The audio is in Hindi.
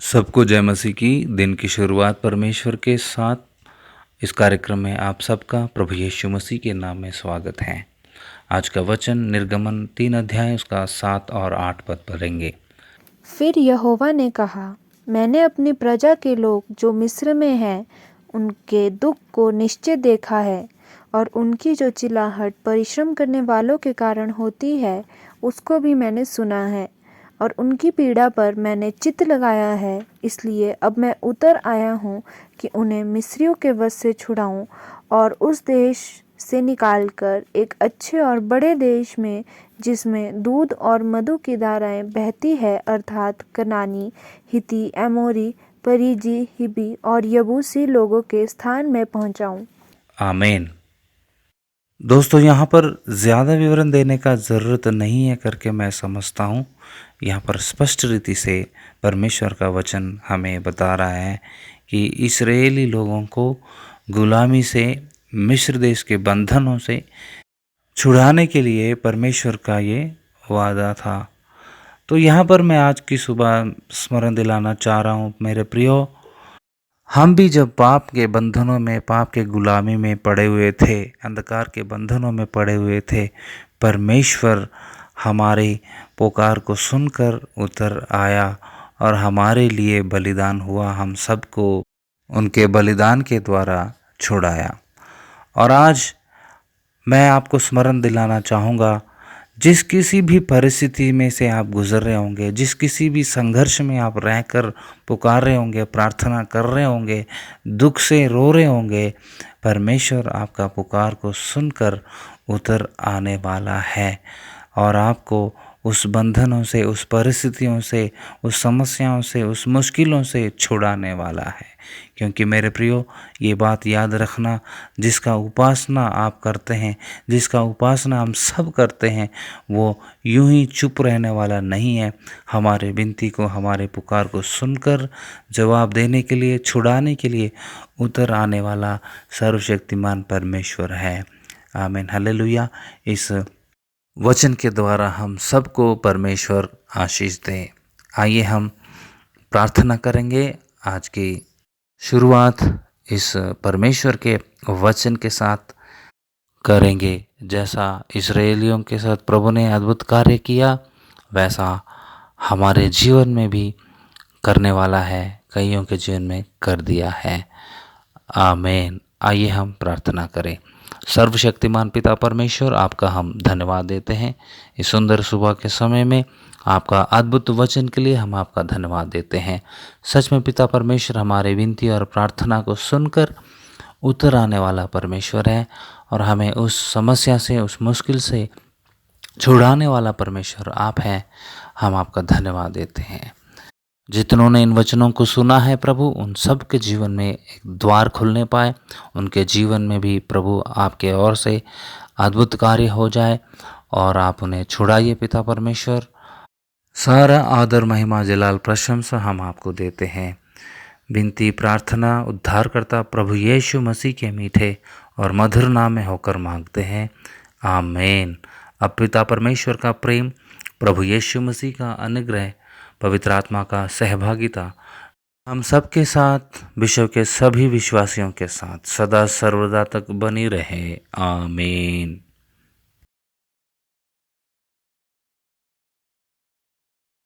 सबको जय मसीह की। दिन की शुरुआत परमेश्वर के साथ इस कार्यक्रम में आप सबका प्रभु यीशु मसीह के नाम में स्वागत है। आज का वचन निर्गमन 3 अध्याय उसका 7 और 8 पद पढ़ेंगे। फिर यहोवा ने कहा, मैंने अपनी प्रजा के लोग जो मिस्र में हैं उनके दुख को निश्चय देखा है, और उनकी जो चिल्लाहट परिश्रम करने वालों के कारण होती है उसको भी मैंने सुना है, और उनकी पीड़ा पर मैंने चित्त लगाया है। इसलिए अब मैं उतर आया हूँ कि उन्हें मिस्रियों के वश से छुड़ाऊँ और उस देश से निकालकर एक अच्छे और बड़े देश में, जिसमें दूध और मधु की धाराएं बहती है, अर्थात कनानी, हिती, एमोरी, परिजी, हिबी और यबूसी लोगों के स्थान में पहुंचाऊं। आमीन। दोस्तों, यहाँ पर ज़्यादा विवरण देने का ज़रूरत नहीं है करके मैं समझता हूँ। यहाँ पर स्पष्ट रीति से परमेश्वर का वचन हमें बता रहा है कि इस्राएली लोगों को गुलामी से, मिस्र देश के बंधनों से छुड़ाने के लिए परमेश्वर का ये वादा था। तो यहाँ पर मैं आज की सुबह स्मरण दिलाना चाह रहा हूँ मेरे प्रियो, हम भी जब पाप के बंधनों में, पाप के गुलामी में पड़े हुए थे, अंधकार के बंधनों में पड़े हुए थे, परमेश्वर हमारी पुकार को सुनकर उतर आया और हमारे लिए बलिदान हुआ, हम सबको उनके बलिदान के द्वारा छुड़ाया। और आज मैं आपको स्मरण दिलाना चाहूँगा, जिस किसी भी परिस्थिति में से आप गुजर रहे होंगे, जिस किसी भी संघर्ष में आप रहकर पुकार रहे होंगे, प्रार्थना कर रहे होंगे, दुख से रो रहे होंगे, परमेश्वर आपका पुकार को सुनकर उतर आने वाला है और आपको उस बंधनों से, उस परिस्थितियों से, उस समस्याओं से, उस मुश्किलों से छुड़ाने वाला है। क्योंकि मेरे प्रियो, ये बात याद रखना, जिसका उपासना आप करते हैं, जिसका उपासना हम सब करते हैं, वो यूं ही चुप रहने वाला नहीं है। हमारे विनती को, हमारे पुकार को सुनकर जवाब देने के लिए, छुड़ाने के लिए उतर आने वाला सर्वशक्तिमान परमेश्वर है। आमीन, हालेलुया। इस वचन के द्वारा हम सबको परमेश्वर आशीष दे। आइए हम प्रार्थना करेंगे। आज की शुरुआत इस परमेश्वर के वचन के साथ करेंगे। जैसा इस्राएलियों के साथ प्रभु ने अद्भुत कार्य किया, वैसा हमारे जीवन में भी करने वाला है, कईयों के जीवन में कर दिया है। आमीन। आइए हम प्रार्थना करें। सर्वशक्तिमान पिता परमेश्वर, आपका हम धन्यवाद देते हैं इस सुंदर सुबह के समय में। आपका अद्भुत वचन के लिए हम आपका धन्यवाद देते हैं। सच में पिता परमेश्वर हमारे विनती और प्रार्थना को सुनकर उतर आने वाला परमेश्वर है और हमें उस समस्या से, उस मुश्किल से छुड़ाने वाला परमेश्वर आप हैं। हम आपका धन्यवाद देते हैं। जितनों ने इन वचनों को सुना है प्रभु, उन सब के जीवन में एक द्वार खुलने पाए, उनके जीवन में भी प्रभु आपके ओर से अद्भुत कार्य हो जाए और आप उन्हें छुड़ाइए पिता परमेश्वर। सारा आदर, महिमा, जलाल, प्रशंसा हम आपको देते हैं। विनती, प्रार्थना उद्धारकर्ता प्रभु यीशु मसीह के मीठे और मधुर नाम में होकर मांगते हैं। आमीन। अब पिता परमेश्वर का प्रेम, प्रभु यीशु मसीह का अनुग्रह, पवित्र आत्मा का सहभागिता हम सबके साथ, विश्व के सभी विश्वासियों के साथ सदा सर्वदा तक बनी रहे। आमीन।